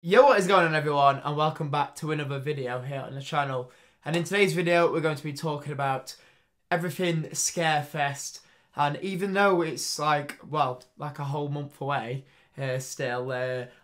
Yo, what is going on everyone, and welcome back to another video here on the channel. And in today's video we're going to be talking about everything Scarefest, and even though it's like a whole month away still,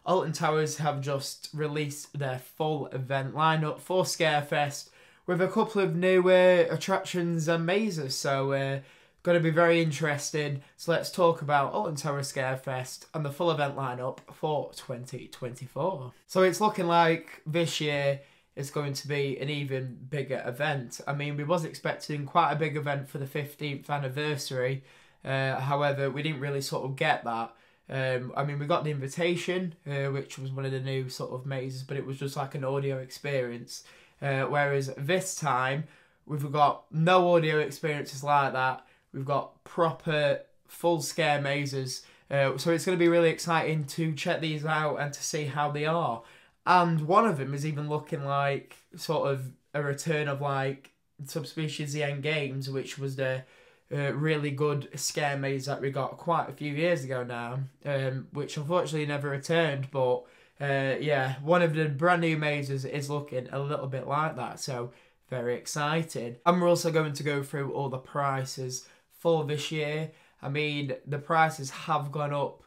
Alton Towers have just released their full event lineup for Scarefest with a couple of new attractions and mazes, so going to be very interesting. So let's talk about Alton Towers Scarefest and the full event lineup for 2024. So it's looking like this year is going to be an even bigger event. I mean, we was expecting quite a big event for the 15th anniversary. However, we didn't really sort of get that. I mean, we got the invitation, which was one of the new sort of mazes, but it was just like an audio experience. Whereas this time, we've got no audio experiences like that. We've got proper full scare mazes. So it's going to be really exciting to check these out and to see how they are. And one of them is even looking like sort of a return of like Subspecies The End Games, which was the really good scare maze that we got quite a few years ago now, which unfortunately never returned. But yeah, one of the brand new mazes is looking a little bit like that. So very excited. And we're also going to go through all the prices for this year. I mean, the prices have gone up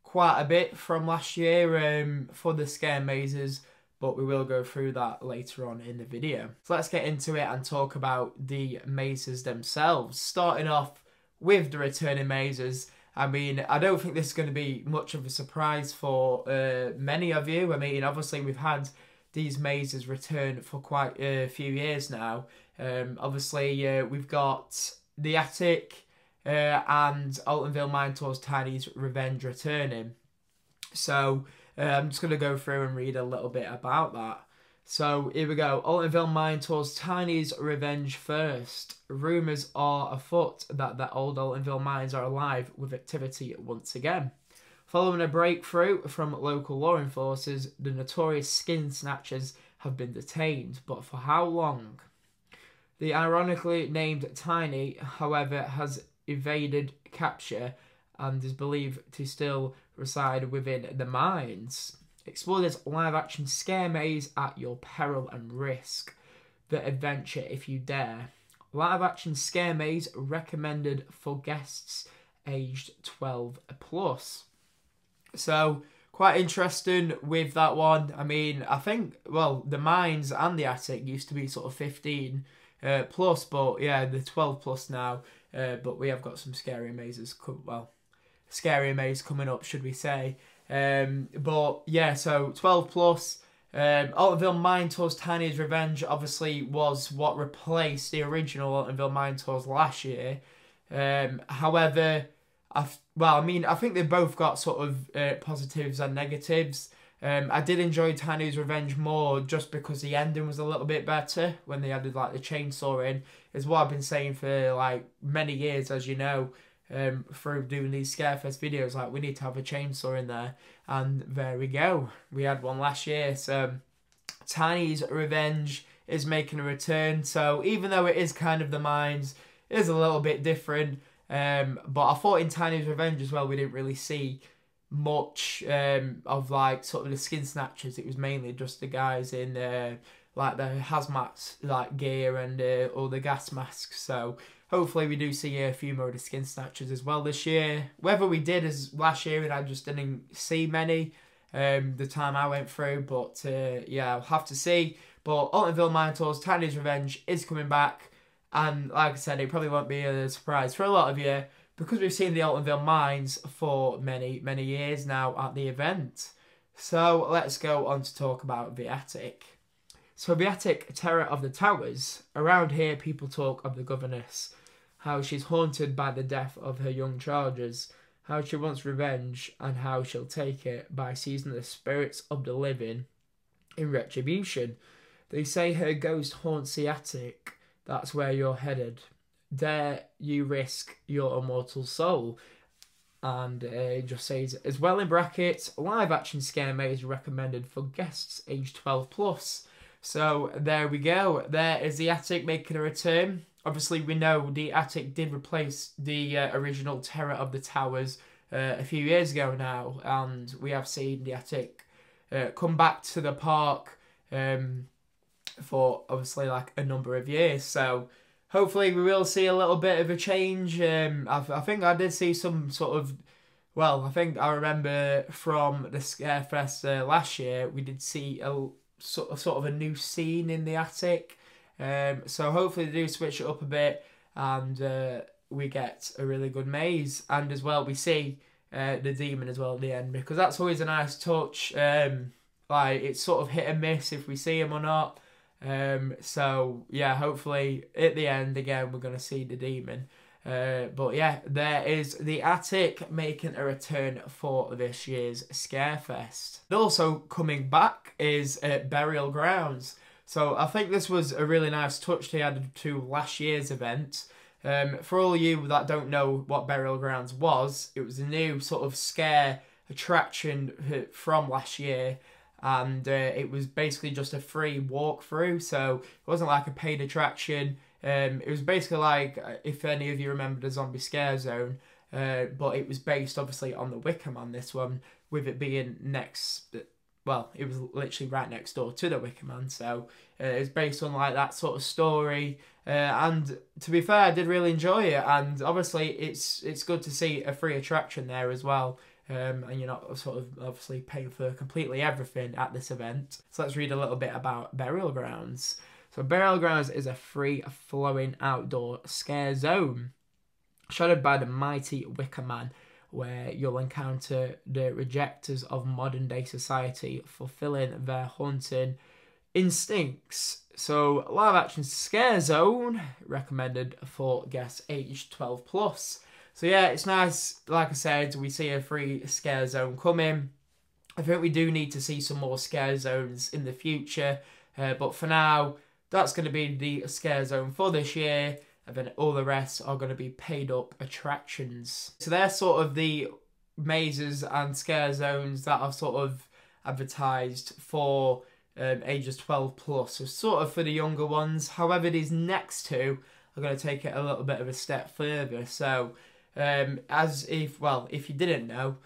quite a bit from last year for the scare mazes, but we will go through that later on in the video. So let's get into it and talk about the mazes themselves. Starting off with the returning mazes. I mean, I don't think this is going to be much of a surprise for many of you. I mean, obviously we've had these mazes return for quite a few years now. Obviously, we've got the Attic and Altonville Mine Tours Tiny's Revenge returning. So I'm just going to go through and read a little bit about that. So here we go. Altonville Mine Tours Tiny's Revenge first. Rumours are afoot that the old Altonville mines are alive with activity once again. Following a breakthrough from local law enforcers, the notorious skin snatchers have been detained, but for how long? The ironically named Tiny, however, has evaded capture and is believed to still reside within the mines. Explore this live-action scare maze at your peril and risk. The adventure if you dare. Live-action scare maze recommended for guests aged 12 plus. So quite interesting with that one. I mean, I think, well, the mines and the Attic used to be sort of 15 plus, but yeah, the 12 plus now. But we have got some scary mazes, scary maze coming up, should we say. But yeah, so 12 plus. Altonville Mine Tours Tiny's Revenge obviously was what replaced the original Altonville Mine Tours last year. However, I think they've both got sort of positives and negatives. I did enjoy Tiny's Revenge more just because the ending was a little bit better when they added like the chainsaw in. Is what I've been saying for like many years, as you know, through doing these Scarefest videos. Like, we need to have a chainsaw in there, and there we go. We had one last year. So Tiny's Revenge is making a return. So even though it is kind of the mines, it is a little bit different. But I thought in Tiny's Revenge as well, we didn't really see much of like sort of the skin snatchers. It was mainly just the guys in like the hazmat like gear and all the gas masks. So hopefully we do see a few more of the skin snatchers as well this year. Whether we did as last year and I just didn't see many the time I went through, but yeah, I'll have to see. But Altonville Mine Tours Tiny's Revenge is coming back, and like I said, it probably won't be a surprise for a lot of you, because we've seen the Altonville mines for many, many years now at the event. So let's go on to talk about the Attic. So the Attic, Terror of the Towers. Around here, people talk of the governess, how she's haunted by the death of her young charges, how she wants revenge, and how she'll take it by seizing the spirits of the living in retribution. They say her ghost haunts the Attic. That's where you're headed. Dare you risk your immortal soul? And it just says, as well in brackets, live action scare maze recommended for guests aged 12 plus. So there we go. There is the Attic making a return. Obviously, we know the Attic did replace the original Terror of the Towers a few years ago now, and we have seen the Attic come back to the park for obviously like a number of years. So hopefully we will see a little bit of a change. I think I did see some sort of, well, I think I remember from the Scarefest last year, we did see a sort of a new scene in the attic. So hopefully they do switch it up a bit, and we get a really good maze. And as well, we see the demon as well at the end, because that's always a nice touch. Like, it's sort of hit and miss if we see him or not. So yeah, hopefully at the end again we're going to see the demon. But yeah, there is the attic making a return for this year's Scarefest. And also coming back is Burial Grounds. So I think this was a really nice touch they added to last year's event. For all of you that don't know what Burial Grounds was, it was a new sort of scare attraction from last year. And it was basically just a free walkthrough, so it wasn't like a paid attraction. It was basically like, if any of you remember the Zombie Scare Zone, but it was based obviously on the Wicker Man, this one, with it being next, well, it was literally right next door to the Wicker Man, so it was based on like that sort of story. And to be fair, I did really enjoy it, and obviously it's good to see a free attraction there as well. And you're not sort of obviously paying for completely everything at this event. So let's read a little bit about Burial Grounds. So Burial Grounds is a free-flowing outdoor scare zone shadowed by the mighty Wicker Man, where you'll encounter the rejectors of modern-day society fulfilling their haunting instincts. So live-action scare zone recommended for guests aged 12+. So yeah, it's nice, like I said, we see a free scare zone coming. I think we do need to see some more scare zones in the future. But for now, that's going to be the scare zone for this year. And then all the rest are going to be paid up attractions. So they're sort of the mazes and scare zones that are sort of advertised for ages 12+. So sort of for the younger ones. However, these next two are going to take it a little bit of a step further. So if you didn't know,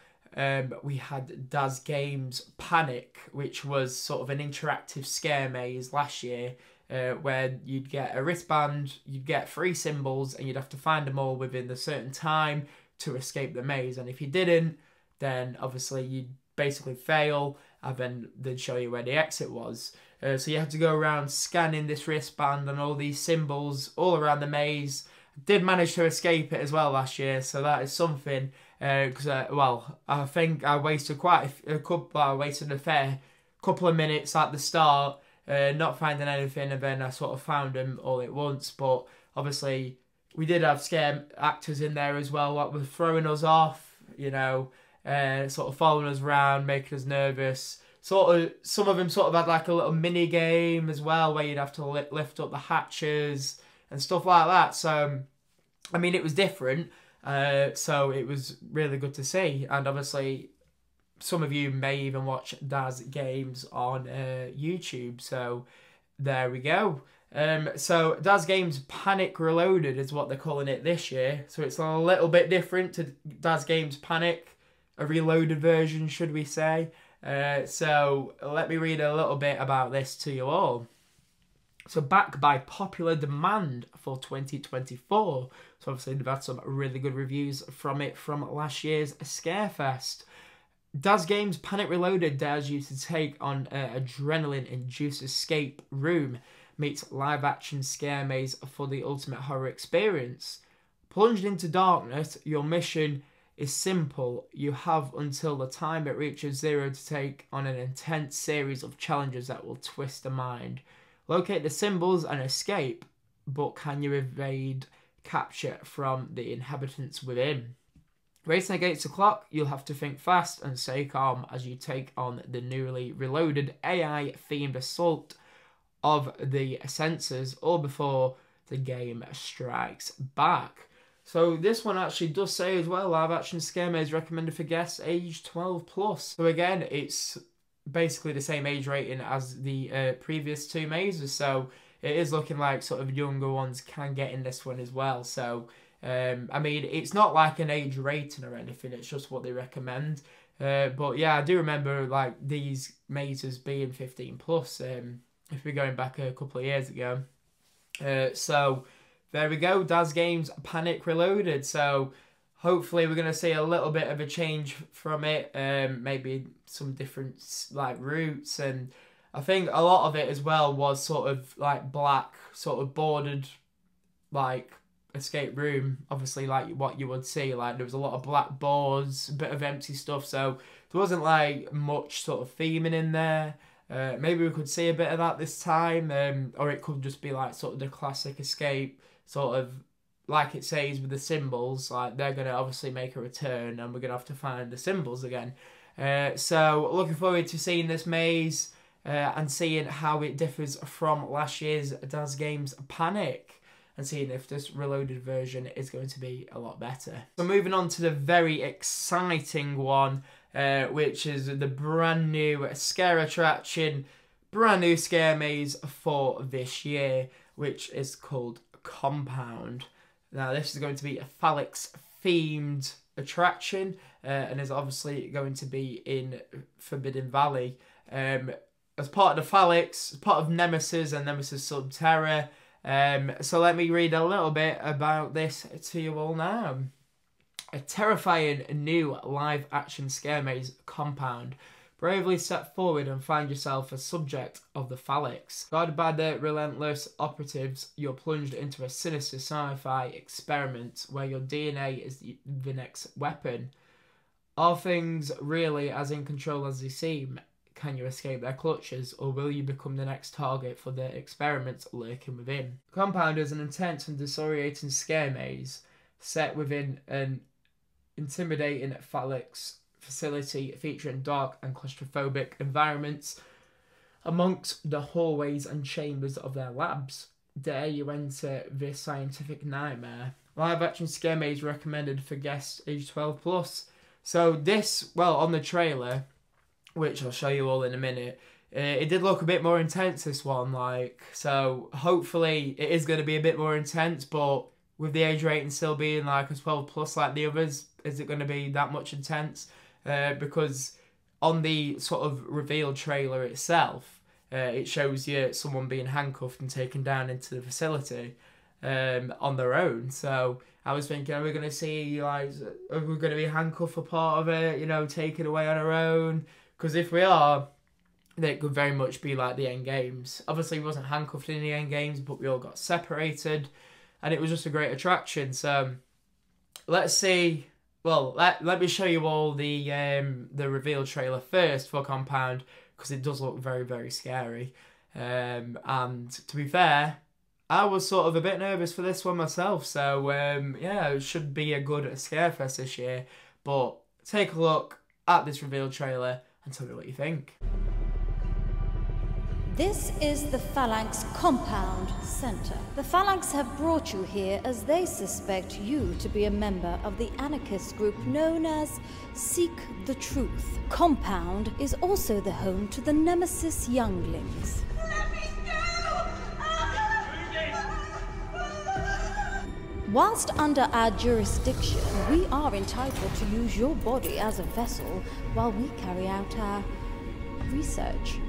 we had Daz Games Panic, which was sort of an interactive scare maze last year, where you'd get a wristband, you'd get 3 symbols, and you'd have to find them all within a certain time to escape the maze. And if you didn't, then obviously you'd basically fail, and then they'd show you where the exit was. So you have to go around scanning this wristband and all these symbols all around the maze. Did manage to escape it as well last year, so that is something. Because I think I wasted I wasted a fair couple of minutes at the start, not finding anything, and then I sort of found them all at once. But obviously, we did have scare actors in there as well, what were throwing us off, you know, sort of following us around, making us nervous. Sort of, some of them sort of had like a little mini game as well, where you'd have to lift up the hatches and stuff like that. So, I mean, it was different. So it was really good to see. And obviously, some of you may even watch Daz Games on YouTube. So there we go. So Daz Games Panic Reloaded is what they're calling it this year. So it's a little bit different to Daz Games Panic, a reloaded version, should we say. So let me read a little bit about this to you all. So back by popular demand for 2024. So obviously they've had some really good reviews from it from last year's Scarefest. Daz Games Panic Reloaded dares you to take on an adrenaline-induced escape room meets live-action scare maze for the ultimate horror experience. Plunged into darkness, your mission is simple. You have until the time it reaches 0 to take on an intense series of challenges that will twist the mind. Locate the symbols and escape, but can you evade capture from the inhabitants within? Racing against the clock, you'll have to think fast and stay calm as you take on the newly reloaded AI-themed assault of the senses, all before the game strikes back. So this one actually does say as well, live action scare maze recommended for guests aged 12+. So again, it's basically the same age rating as the previous 2 mazes, so it is looking like sort of younger ones can get in this one as well. So I mean, it's not like an age rating or anything, it's just what they recommend. But yeah, I do remember like these mazes being 15 plus. If we're going back a couple of years ago. So there we go, Daz Games Panic Reloaded. So hopefully we're going to see a little bit of a change from it, maybe some different like routes, and I think a lot of it as well was sort of like black, sort of bordered like escape room, obviously like what you would see, like there was a lot of black boards, a bit of empty stuff, so there wasn't like much sort of theming in there. Maybe we could see a bit of that this time, or it could just be like sort of the classic escape, sort of like it says with the symbols, like they're going to obviously make a return and we're going to have to find the symbols again. So looking forward to seeing this maze and seeing how it differs from last year's Daz Games Panic, and seeing if this reloaded version is going to be a lot better. So moving on to the very exciting one, which is the brand new scare attraction, brand new scare maze for this year, which is called Compound. Now this is going to be a phalanx themed attraction, and is obviously going to be in Forbidden Valley. As part of the phalanx, as part of Nemesis and Nemesis Subterra. So let me read a little bit about this to you all now. A terrifying new live action scare maze, Compound. Bravely step forward and find yourself a subject of the phalanx. Guided by the relentless operatives, you're plunged into a sinister sci-fi experiment where your DNA is the next weapon. Are things really as in control as they seem? Can you escape their clutches, or will you become the next target for the experiments lurking within? Compound is an intense and disorientating scare maze set within an intimidating phalanx facility featuring dark and claustrophobic environments amongst the hallways and chambers of their labs. Dare you enter this scientific nightmare? Live action scare maze recommended for guests age 12 plus. So this, well, on the trailer, which I'll show you all in a minute, it did look a bit more intense, this one, like, so hopefully it is going to be a bit more intense, but with the age rating still being like a 12 plus like the others, is it going to be that much intense? Because on the sort of reveal trailer itself, it shows you someone being handcuffed and taken down into the facility on their own. So I was thinking, are we going to see, like, are we going to be handcuffed for part of it, you know, taken away on our own? Because if we are, then it could very much be like the end games. Obviously, we wasn't handcuffed in the end games, but we all got separated, and it was just a great attraction. So let's see. Well, let me show you all the reveal trailer first for Compound, because it does look very, very scary. And to be fair, I was sort of a bit nervous for this one myself. So yeah, it should be a good Scarefest this year. But take a look at this reveal trailer and tell me what you think. This is the Phalanx Compound Center. The Phalanx have brought you here as they suspect you to be a member of the anarchist group known as Seek the Truth. Compound is also the home to the Nemesis younglings. Let me go! Whilst under our jurisdiction, we are entitled to use your body as a vessel while we carry out our research.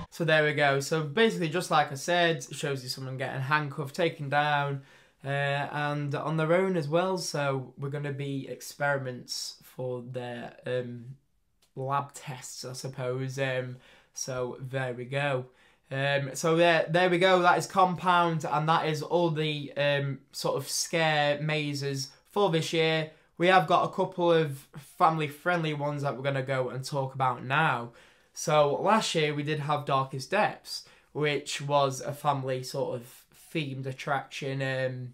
So there we go. So basically, just like I said, it shows you someone getting handcuffed, taken down, and on their own as well. So we're going to be experiments for their lab tests, I suppose. So there we go. So there we go. That is Compound, and that is all the sort of scare mazes for this year. We have got a couple of family-friendly ones that we're going to go and talk about now. So last year we did have Darkest Depths, which was a family sort of themed attraction,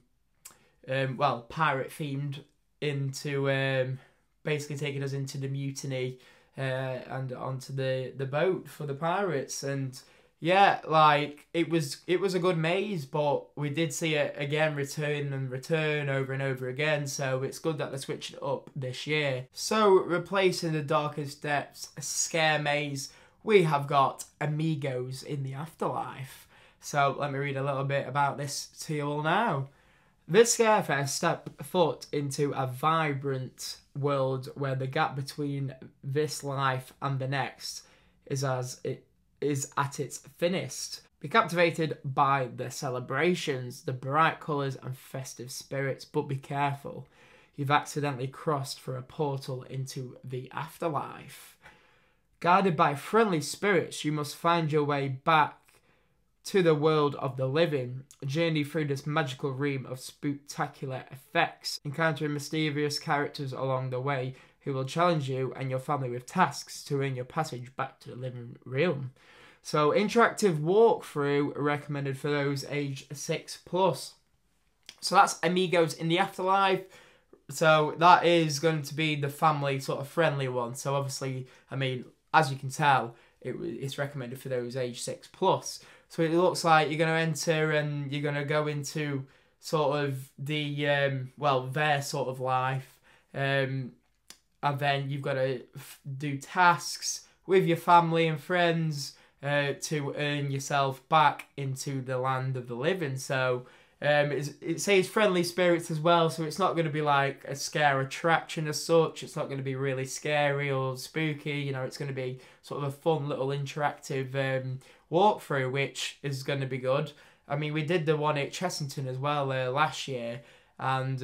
well, pirate themed, into basically taking us into the mutiny and onto the boat for the pirates. And yeah, like it was a good maze, but we did see it again return over and over again. So it's good that they're switching it up this year. So replacing the Darkest Depths scare maze, we have got Amigos in the Afterlife. So let me read a little bit about this to you all now. This Scarefest step foot into a vibrant world where the gap between this life and the next is at its thinnest. Be captivated by the celebrations, the bright colours and festive spirits, but be careful. You've accidentally crossed through a portal into the afterlife. Guided by friendly spirits, you must find your way back to the world of the living, journey through this magical realm of spectacular effects, encountering mysterious characters along the way who will challenge you and your family with tasks to earn your passage back to the living realm. So interactive walkthrough recommended for those aged 6+. So that's Amigos in the Afterlife. So that is going to be the family sort of friendly one. So obviously, I mean, as you can tell, it's recommended for those aged 6+. So it looks like you're going to enter and you're going to go into sort of the, well, their sort of life. And then you've got to do tasks with your family and friends to earn yourself back into the land of the living. So it says friendly spirits as well, so it's not going to be like a scare attraction as such. It's not going to be really scary or spooky. You know, it's going to be sort of a fun little interactive walkthrough, which is going to be good. I mean, we did the one at Chessington as well last year, and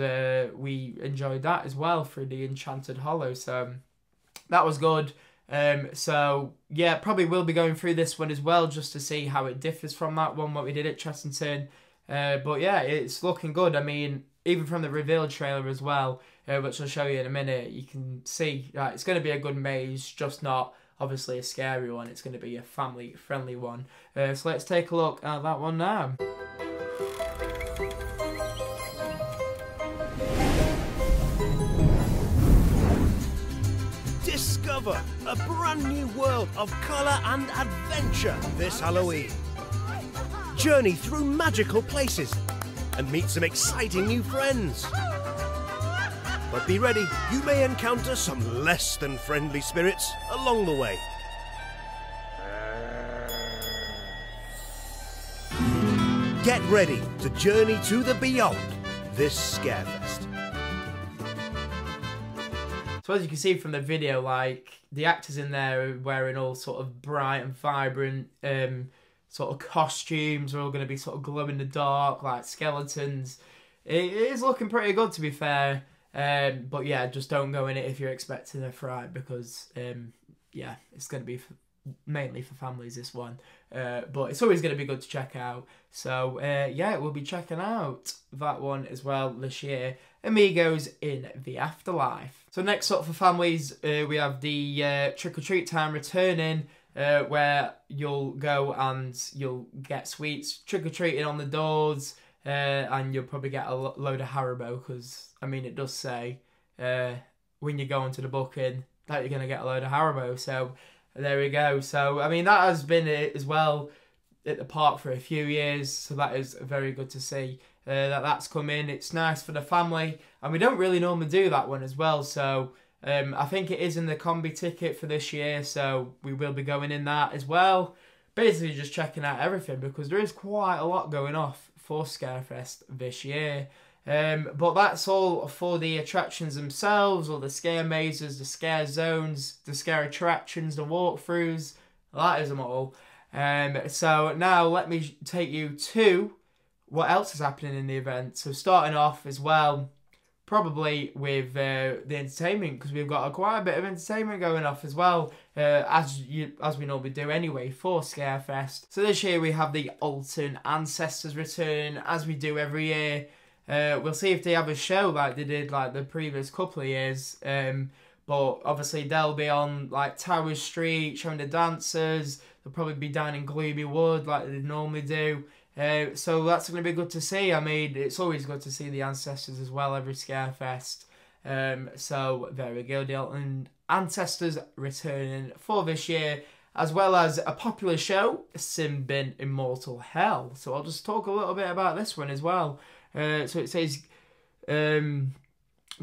we enjoyed that as well through the Enchanted Hollow, so that was good. So yeah, probably will be going through this one as well just to see how it differs from that one, what we did at Chessington. But yeah, it's looking good. I mean, even from the reveal trailer as well, which I'll show you in a minute, you can see it's going to be a good maze, just not obviously a scary one. It's going to be a family-friendly one. So let's take a look at that one now. Discover a brand new world of colour and adventure this Halloween. Journey through magical places and meet some exciting new friends. But be ready, you may encounter some less than friendly spirits along the way. Get ready to journey to the beyond this Scarefest. So as you can see from the video, like, the actors in there are wearing all sort of bright and vibrant sort of costumes. Are all going to be sort of glow in the dark, like skeletons. It is looking pretty good, to be fair. But yeah, just don't go in it if you're expecting a fright, because yeah, it's going to be mainly for families, this one. But it's always going to be good to check out. So yeah, we'll be checking out that one as well this year. Amigos in the Afterlife. So next up for families, we have the Trick or Treat Time returning, where you'll go and you'll get sweets trick or treating on the doors, and you'll probably get a load of Haribo, because I mean, it does say when you go into the booking that you're going to get a load of Haribo. So there we go. So I mean, that has been it as well at the park for a few years, so that is very good to see that's come in. It's nice for the family, and we don't really normally do that one as well, so I think it is in the combi ticket for this year, so we will be going in that as well. Basically just checking out everything, because there is quite a lot going off for Scarefest this year. But that's all for the attractions themselves, or the scare mazes, the scare zones, the scare attractions, the walkthroughs. That is them all. So now let me take you to what else is happening in the event. So starting off as well, probably with the entertainment, because we've got quite a bit of entertainment going off as well, as we normally do anyway for Scarefest. So this year we have the Alton Ancestors return, as we do every year. We'll see if they have a show like they did like the previous couple of years. But obviously they'll be on like Tower Street showing the dancers. They'll probably be down in Gloomy Wood like they normally do. So that's going to be good to see. I mean, it's always good to see the ancestors as well every Scarefest. So there we go, the Alton Ancestors returning for this year, as well as a popular show, Sin Bin ImmortHELL. So I'll just talk a little bit about this one as well. So it says, the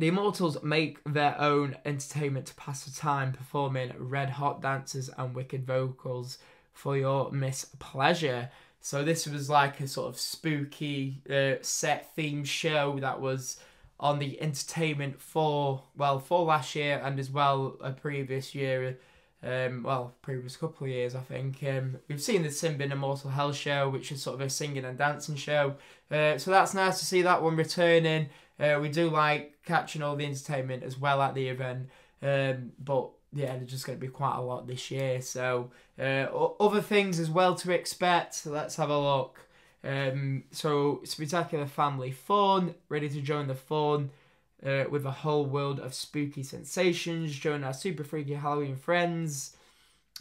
Immortals make their own entertainment to pass the time, performing red-hot dances and wicked vocals for your mispleasure. So this was like a sort of spooky set theme show that was on the entertainment for last year, and as well a previous year, previous couple of years I think. We've seen the Sin Bin ImmortHELL show, which is sort of a singing and dancing show. So that's nice to see that one returning. We do like catching all the entertainment as well at the event, but yeah, there's just going to be quite a lot this year. So other things as well to expect. So let's have a look. So spectacular family fun, ready to join the fun with a whole world of spooky sensations. Join our super freaky Halloween friends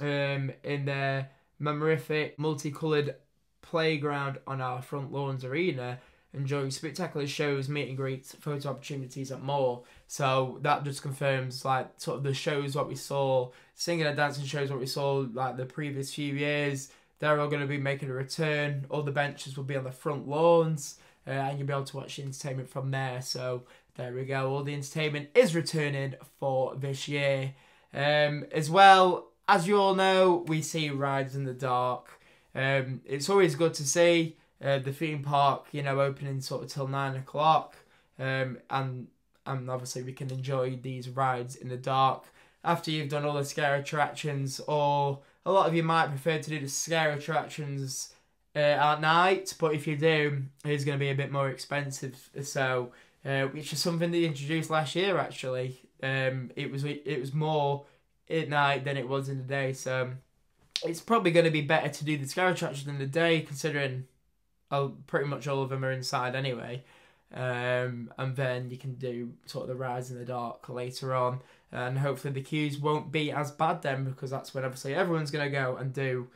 in their memorific multicoloured playground on our front lawns arena. Enjoy spectacular shows, meet and greets, photo opportunities and more. So that just confirms like sort of the shows what we saw, singing and dancing shows what we saw like the previous few years. They're all going to be making a return. All the benches will be on the front lawns, and you'll be able to watch the entertainment from there. So there we go. All the entertainment is returning for this year. As well, as you all know, we see rides in the dark. It's always good to see. The theme park, you know, opening sort of till 9 o'clock, and obviously we can enjoy these rides in the dark after you've done all the scare attractions, or a lot of you might prefer to do the scare attractions at night, but if you do, it's going to be a bit more expensive. So, which is something they introduced last year actually. It was more at night than it was in the day, so it's probably going to be better to do the scare attraction in the day, considering pretty much all of them are inside anyway, and then you can do sort of the rides in the dark later on, and hopefully the queues won't be as bad then, because that's when obviously everyone's going to go and do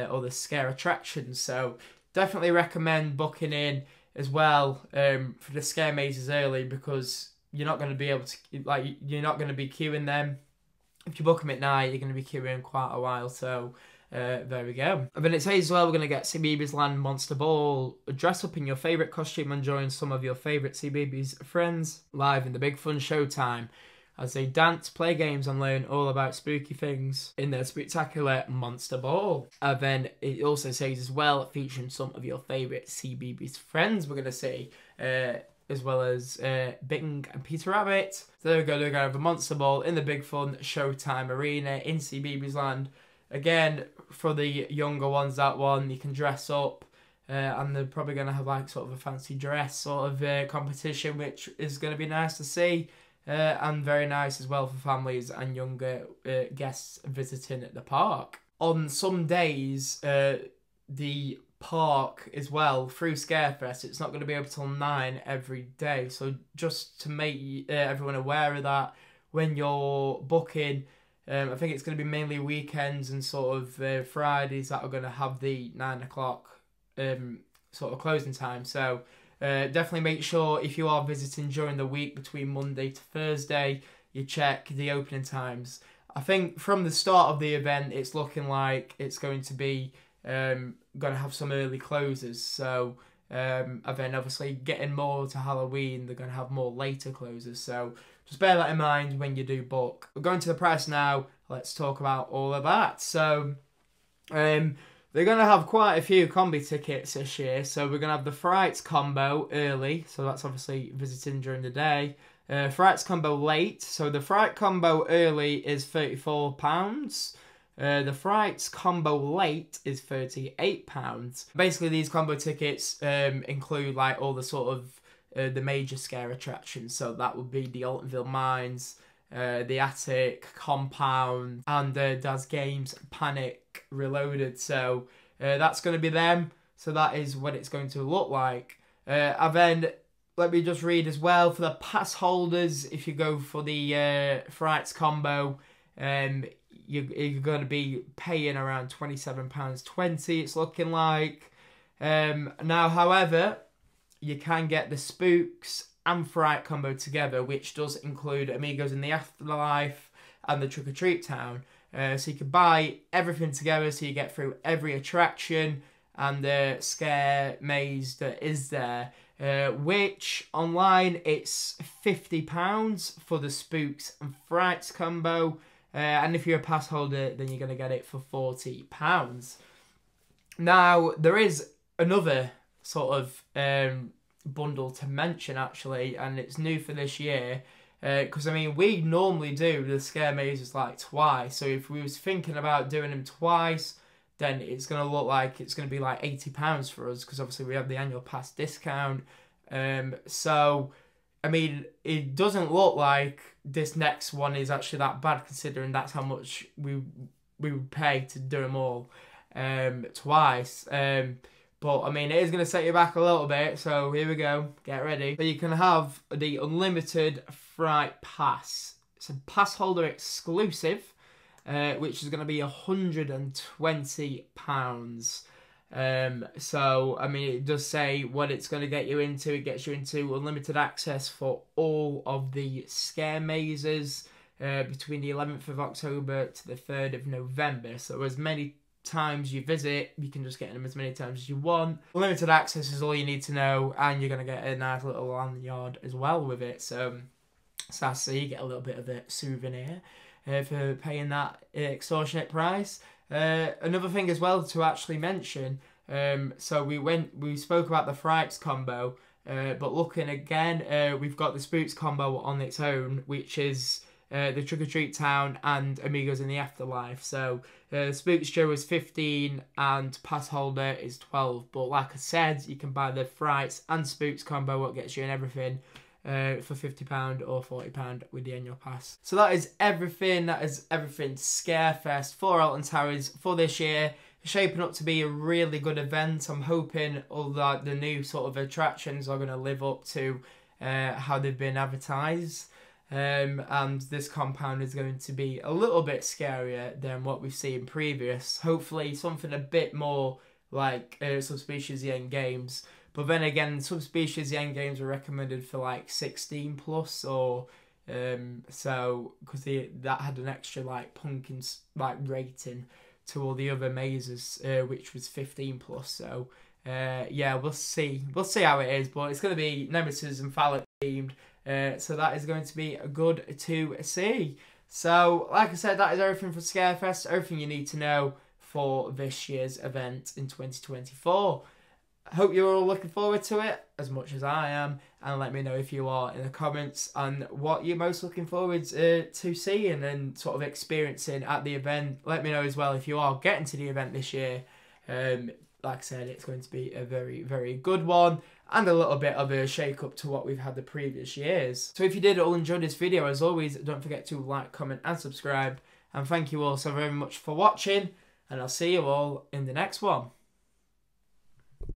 all the scare attractions. So definitely recommend booking in as well for the scare mazes early, because you're not going to be able to, like, you're not going to be queuing them. If you book them at night, you're going to be queuing quite a while. So there we go. And then it says as well, we're going to get CBeebies Land Monster Ball. Dress up in your favourite costume and join some of your favourite CBeebies friends live in the big fun showtime as they dance, play games and learn all about spooky things in their spectacular Monster Ball. And then it also says as well, featuring some of your favourite CBeebies friends we're going to see, as well as Bing and Peter Rabbit. So there we go, they're going to have a Monster Ball in the big fun showtime arena in CBeebies Land. Again, for the younger ones, that one, you can dress up, and they're probably going to have like sort of a fancy dress sort of competition, which is going to be nice to see, and very nice as well for families and younger guests visiting at the park. On some days, the park as well, through Scarefest, it's not going to be open till 9 every day, so just to make everyone aware of that when you're booking. I think it's going to be mainly weekends and sort of Fridays that are going to have the 9 o'clock sort of closing time. So definitely make sure if you are visiting during the week between Monday to Thursday, you check the opening times. I think from the start of the event, it's looking like it's going to be going to have some early closes. So and then obviously getting more to Halloween, they're going to have more later closes. So just bear that in mind when you do book. We're going to the price now. Let's talk about all of that. So they're going to have quite a few combi tickets this year. So we're going to have the Frights combo early. So that's obviously visiting during the day. Frights combo late. So the Fright combo early is £34. The Frights combo late is £38. Basically, these combo tickets include like all the sort of the major scare attractions. So that would be the Altonville Mines, the Attic, Compound, and Daz Games Panic Reloaded. So that's going to be them. So that is what it's going to look like. And then let me just read as well, for the pass holders, if you go for the Frights combo, you're going to be paying around £27.20, it's looking like. Now, however, you can get the Spooks and Fright combo together, which does include Amigos in the Afterlife and the Trick or Treat Town. So you can buy everything together, so you get through every attraction and the scare maze that is there. Which online it's £50 for the Spooks and Frights combo, and if you're a pass holder, then you're gonna get it for £40. Now, there is another sort of bundle to mention actually, and it's new for this year, because I mean, we normally do the scare mazes like twice, so if we was thinking about doing them twice, then it's going to look like it's going to be like £80 for us, because obviously we have the annual pass discount. So I mean, it doesn't look like this next one is actually that bad, considering that's how much we would pay to do them all twice. But I mean, it is going to set you back a little bit, so here we go, get ready. So you can have the unlimited Fright Pass. It's a pass holder exclusive, which is going to be £120. So I mean, it does say what it's going to get you into. It gets you into unlimited access for all of the scare mazes between the 11th of October to the 3rd of November. So as many times you visit, you can just get them as many times as you want. Limited access is all you need to know, and you're going to get a nice little lanyard as well with it. So you get a little bit of a souvenir for paying that extortionate price. Another thing as well to actually mention, so we spoke about the Frights combo, but looking again, we've got the Spooks combo on its own, which is the Trick or Treat Town and Amigos in the Afterlife. So Spooks Show is 15 and pass holder is 12. But like I said, you can buy the Frights and Spooks combo, what gets you in everything, for £50 or £40 with the annual pass. So that is everything. That is everything Scarefest for Alton Towers for this year. It's shaping up to be a really good event. I'm hoping all the new sort of attractions are going to live up to how they've been advertised. And this compound is going to be a little bit scarier than what we've seen previous. Hopefully something a bit more like Subspecies Yen Games. But then again, Subspecies Yen Games are recommended for like 16 plus, or so because that had an extra like pumpkin like rating to all the other mazes, which was 15 plus. So yeah, we'll see how it is, but it's going to be nemesis and phalanx themed. So that is going to be good to see. So, like I said, that is everything for Scarefest, everything you need to know for this year's event in 2024. I hope you're all looking forward to it as much as I am, and let me know if you are in the comments and what you're most looking forward to seeing and sort of experiencing at the event. Let me know as well if you are getting to the event this year. Like I said, it's going to be a very, very good one, and a little bit of a shake-up to what we've had the previous years. So if you did all enjoy this video, as always, don't forget to like, comment and subscribe. And thank you all so very much for watching, and I'll see you all in the next one.